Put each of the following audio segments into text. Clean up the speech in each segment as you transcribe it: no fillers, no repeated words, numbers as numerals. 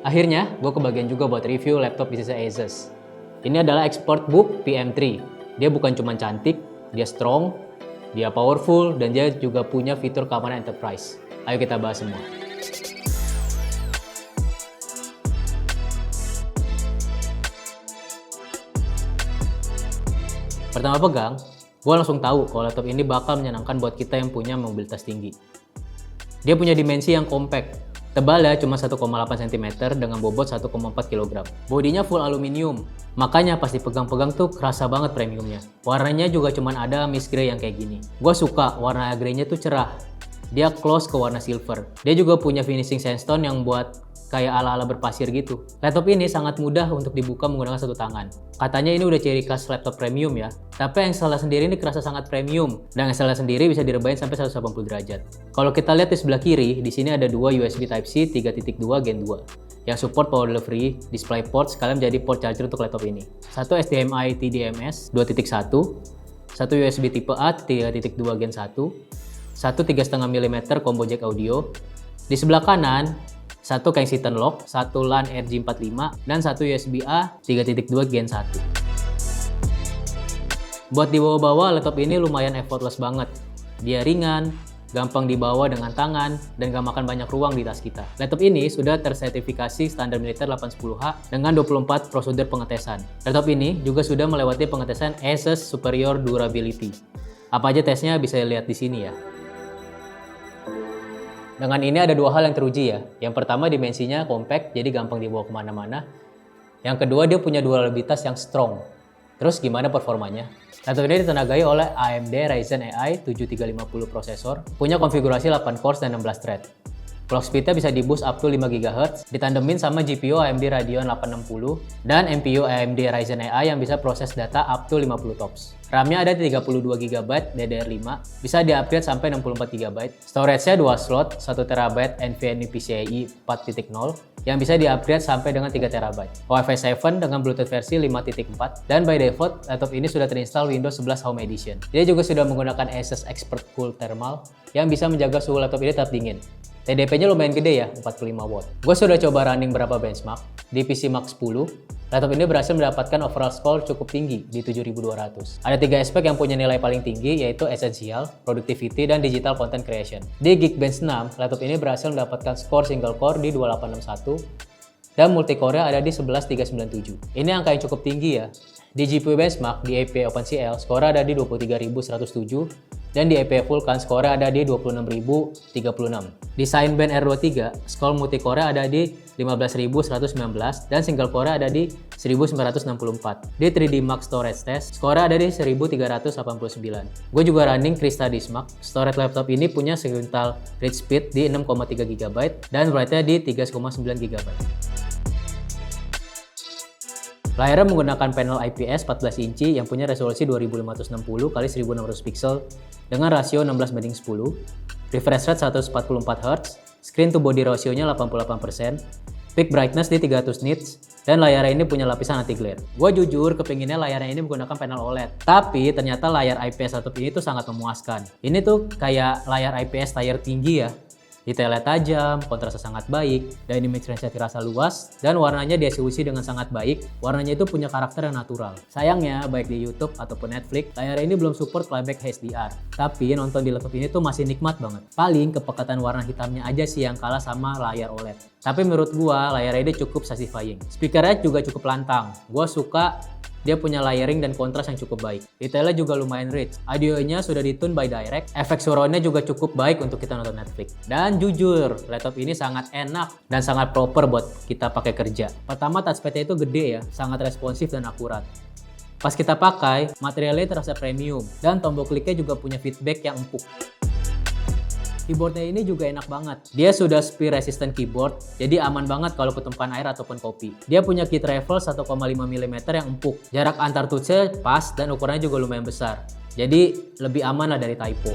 Akhirnya, gue kebagian juga buat review laptop bisnis Asus. Ini adalah ExpertBook PM3. Dia bukan cuma cantik, dia strong, dia powerful, dan dia juga punya fitur keamanan enterprise. Ayo kita bahas semua. Pertama pegang, gue langsung tahu kalau laptop ini bakal menyenangkan buat kita yang punya mobilitas tinggi. Dia punya dimensi yang compact, tebalnya cuma 1,8 cm dengan bobot 1,4 kg. Bodinya full aluminium, makanya pas dipegang-pegang tuh kerasa banget premiumnya. Warnanya juga cuma ada mist grey yang kayak gini. Gue suka warna grey-nya tuh cerah. Dia close ke warna silver. Dia juga punya finishing sandstone yang buat kayak ala-ala berpasir gitu. Laptop ini sangat mudah untuk dibuka menggunakan satu tangan. Katanya ini udah ciri khas laptop premium ya. Tapi Excel sendiri ini kerasa sangat premium. Dan Excel sendiri bisa direbahin sampai 180 derajat. Kalau kita lihat di sebelah kiri, di sini ada dua USB Type-C 3.2 Gen 2 yang support power delivery, display port sekalian menjadi port charger untuk laptop ini. Satu HDMI TDMS 2.1, satu USB tipe A 3.2 Gen 1, satu 3,5 mm combo jack audio. Di sebelah kanan, satu Kensington lock, satu LAN RJ45, dan satu USB-A 3.2 Gen 1. Buat dibawa-bawa, laptop ini lumayan effortless banget. Dia ringan, gampang dibawa dengan tangan, dan gak makan banyak ruang di tas kita. Laptop ini sudah tersertifikasi standar militer 810H dengan 24 prosedur pengetesan. Laptop ini juga sudah melewati pengetesan Asus Superior Durability. Apa aja tesnya bisa lihat di sini ya. Dengan ini ada dua hal yang teruji ya. Yang pertama dimensinya compact, jadi gampang dibawa kemana-mana. Yang kedua dia punya durabilitas yang strong. Terus gimana performanya? Laptop ini ditenagai oleh AMD Ryzen AI 7350 prosesor, punya konfigurasi 8 cores dan 16 thread. Clock speednya bisa di boost up to 5 GHz, ditandemin sama GPU AMD Radeon 860 dan NPU AMD Ryzen AI yang bisa proses data up to 50 TOPS. RAM-nya ada 32 GB DDR5, bisa di-upgrade sampai 64 GB. Storage-nya 2 slot, 1 TB NVMe PCIe 4.0 yang bisa di-upgrade sampai dengan 3 TB. Wi-Fi 7 dengan Bluetooth versi 5.4 dan by default laptop ini sudah terinstall Windows 11 Home Edition. Dia juga sudah menggunakan Asus Expert Cool Thermal yang bisa menjaga suhu laptop ini tetap dingin. TDP-nya lumayan gede ya, 45 watt. Gue sudah coba running beberapa benchmark. Di PC Mark 10, laptop ini berhasil mendapatkan overall score cukup tinggi di 7200. Ada 3 aspek yang punya nilai paling tinggi yaitu Essential, Productivity, dan Digital Content Creation. Di Geekbench 6, laptop ini berhasil mendapatkan skor single core di 2861 dan multicore-nya ada di 11397. Ini angka yang cukup tinggi ya. Di GPU benchmark di API OpenCL, skor ada di 23107 dan di API Vulkan skor ada di 26036. Di Cinebench R23, skor multicore ada di 15119 dan single core ada di 1964. Di 3D Mark Storage Test, skor ada di 1389. Gue juga running Krista Dismark. Storage laptop ini punya segmental read speed di 6,3 GB dan write-nya di 3,9 GB. Layarnya menggunakan panel IPS 14 inci yang punya resolusi 2560 x 1600 pixel dengan rasio 16:10, refresh rate 144 Hz, screen to body ratio-nya 88%, peak brightness di 300 nits, dan layarnya ini punya lapisan anti glare. Gue jujur kepinginnya layarnya ini menggunakan panel OLED, tapi ternyata layar IPS laptop ini tuh sangat memuaskan. Ini tuh kayak layar IPS layar tinggi ya. Detailnya tajam, kontrasnya sangat baik, dynamic range-nya terasa luas, dan warnanya dieksekusi dengan sangat baik. Warnanya itu punya karakter yang natural. Sayangnya, baik di YouTube ataupun Netflix, layar ini belum support playback HDR. Tapi nonton di laptop ini tuh masih nikmat banget. Paling kepekatan warna hitamnya aja sih yang kalah sama layar OLED. Tapi menurut gua, layar ini cukup satisfying. Speakernya juga cukup lantang. Gua suka dia punya layering dan kontras yang cukup baik. Detailnya juga lumayan rich. Audionya sudah ditune by direct. Efek surroundnya juga cukup baik untuk kita nonton Netflix. Dan jujur, laptop ini sangat enak dan sangat proper buat kita pakai kerja. Pertama, touchpad-nya itu gede ya, sangat responsif dan akurat. Pas kita pakai, materialnya terasa premium dan tombol kliknya juga punya feedback yang empuk. Keyboardnya ini juga enak banget. Dia sudah spill resistant keyboard, jadi aman banget kalau ketumpahan air ataupun kopi. Dia punya key travel 1,5 mm yang empuk. Jarak antar touch-nya pas dan ukurannya juga lumayan besar. Jadi lebih aman lah dari typo.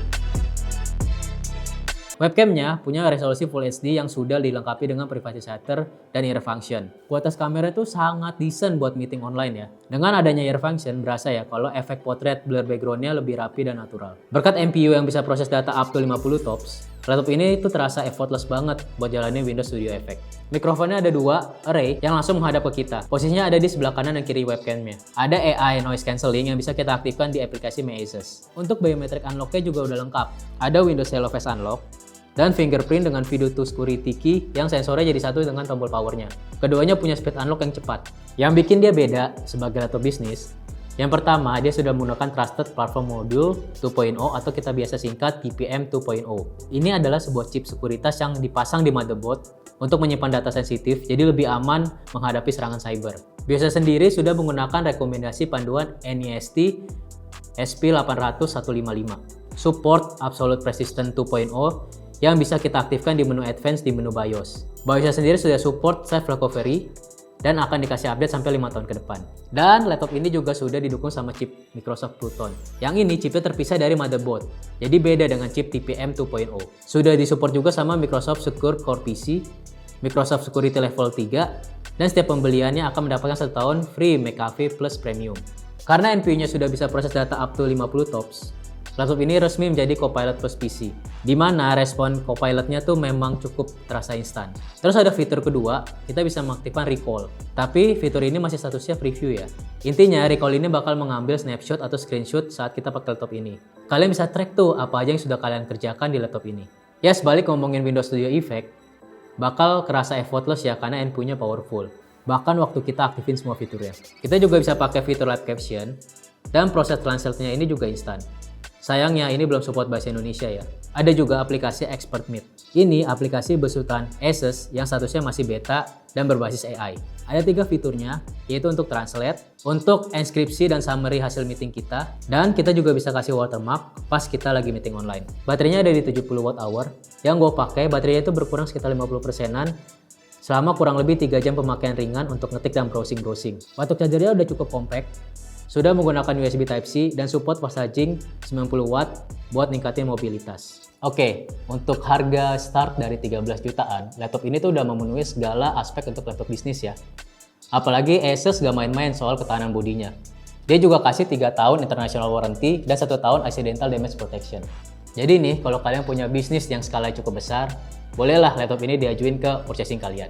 Webcamnya punya resolusi Full HD yang sudah dilengkapi dengan privacy shutter dan ear function. Kualitas kamera itu sangat decent buat meeting online ya. Dengan adanya ear function, berasa ya kalau efek potret blur backgroundnya lebih rapi dan natural. Berkat NPU yang bisa proses data up to 50 TOPS, Laptop ini tuh terasa effortless banget buat jalanin Windows Studio Effect. Mikrofonnya ada dua array yang langsung menghadap ke kita. Posisinya ada di sebelah kanan dan kiri webcamnya. Ada AI noise cancelling yang bisa kita aktifkan di aplikasi My Asus. Untuk biometric unlock-nya juga udah lengkap. Ada Windows Hello Face Unlock dan fingerprint dengan video to security key yang sensornya jadi satu dengan tombol powernya. Keduanya punya speed unlock yang cepat. Yang bikin dia beda sebagai laptop bisnis, yang pertama, dia sudah menggunakan Trusted Platform Module 2.0 atau kita biasa singkat TPM 2.0. Ini adalah sebuah chip sekuritas yang dipasang di motherboard untuk menyimpan data sensitif, jadi lebih aman menghadapi serangan cyber. BIOS sendiri sudah menggunakan rekomendasi panduan NIST SP800-155. Support Absolute Persistent 2.0 yang bisa kita aktifkan di menu Advanced di menu BIOS. BIOS sendiri sudah support Safe Recovery dan akan dikasih update sampai 5 tahun ke depan. Dan laptop ini juga sudah didukung sama chip Microsoft Pluton. Yang ini chipnya terpisah dari motherboard, jadi beda dengan chip TPM 2.0. Sudah disupport juga sama Microsoft Secure Core PC, Microsoft Security Level 3, dan setiap pembeliannya akan mendapatkan 1 tahun free McAfee Plus Premium. Karena NPU-nya sudah bisa proses data up to 50 TOPS, laptop ini resmi menjadi Copilot Plus PC, di mana respon Copilot-nya tuh memang cukup terasa instan. Terus ada fitur kedua, kita bisa mengaktifkan recall. Tapi fitur ini masih statusnya preview ya. Intinya recall ini bakal mengambil snapshot atau screenshot saat kita pakai laptop ini. Kalian bisa track tuh apa aja yang sudah kalian kerjakan di laptop ini. Ya sebalik ngomongin Windows Studio Effect, bakal kerasa effortless ya karena NPU-nya powerful. Bahkan waktu kita aktifin semua fiturnya. Kita juga bisa pakai fitur live caption, dan proses translate-nya ini juga instan. Sayangnya ini belum support bahasa Indonesia ya. Ada juga aplikasi Expert Meet. Ini aplikasi besutan Asus yang statusnya masih beta dan berbasis AI. Ada 3 fiturnya, yaitu untuk translate, untuk enskripsi dan summary hasil meeting kita, dan kita juga bisa kasih watermark pas kita lagi meeting online. Baterainya ada di 70 Wh. Yang gue pakai, baterainya itu berkurang sekitar 50%-an selama kurang lebih 3 jam pemakaian ringan untuk ngetik dan browsing-browsing. Batuk chargernya udah cukup compact. Sudah menggunakan USB Type-C dan support fast charging 90 Watt buat ningkatin mobilitas. Oke, untuk harga start dari 13 jutaan, laptop ini tuh udah memenuhi segala aspek untuk laptop bisnis ya. Apalagi Asus gak main-main soal ketahanan bodinya. Dia juga kasih 3 tahun international warranty dan 1 tahun accidental damage protection. Jadi nih, kalau kalian punya bisnis yang skala cukup besar, bolehlah laptop ini diajuin ke purchasing kalian.